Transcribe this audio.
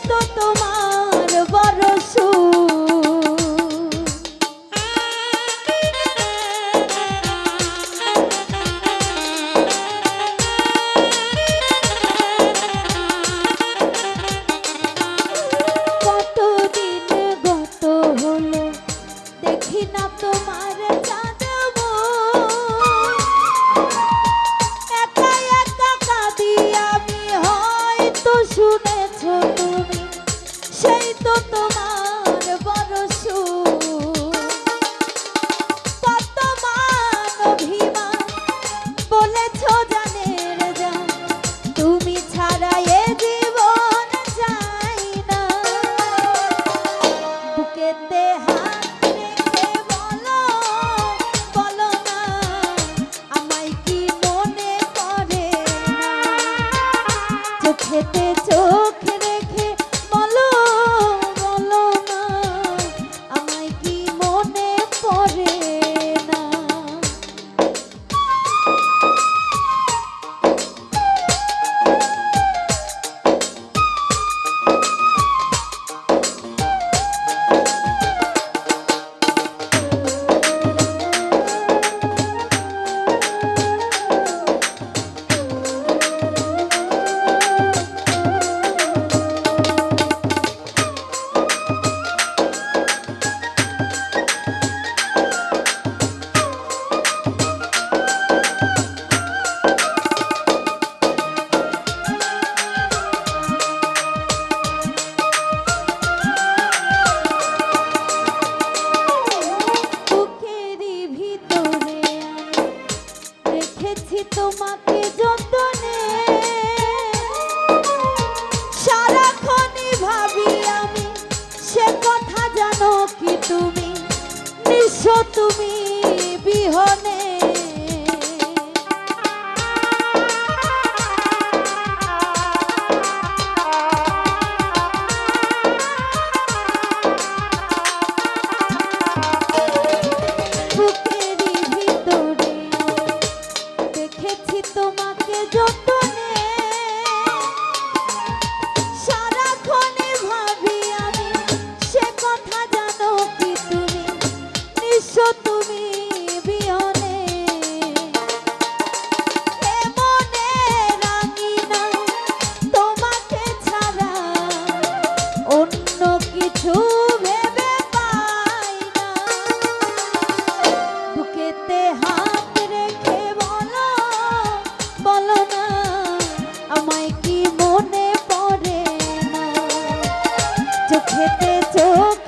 তো তোমার বড় সুখ। কতদিন গত হলো দেখি না তোমার চাঁদ মুখ। একা একা কাঁদি আমি, হয়তো শুনেছ তুমি, সেই তো তোমার বড় সুখ। কত মান অভিমান বলেছ জানের জান, তুমি ছাড়া এ জীবন চাই না। বুকেতে হাত রেখে বলো, বলো না আমায় কি মনে পড়ে না। চোখেতে চোখ রেখে বলো, বলো না আমায় কি মনে পড়ে না। বুকেরই ভিতরে রেখেছি তোমাকে যতনে, সারাক্ষণই ভাবি আমি সে কথা, জানো কি তুমি, নিঃস্ব তুমি বিহনে। বুকেরই ভিতরে দেখেছি তোমাকে যতনে, সারাক্ষণই ভাবি আমি সে কথা, জানো কি তুমি, নিঃস্ব তুমি বিহনে। এ মনে রাঙি না তোমাকে ছাড়া, অন্য কিছু ভেবে পাই না। বুকেতে হাত রেখে বলো, বলো না আমায় কি মনে পড়ে না। চোখেতে চোখ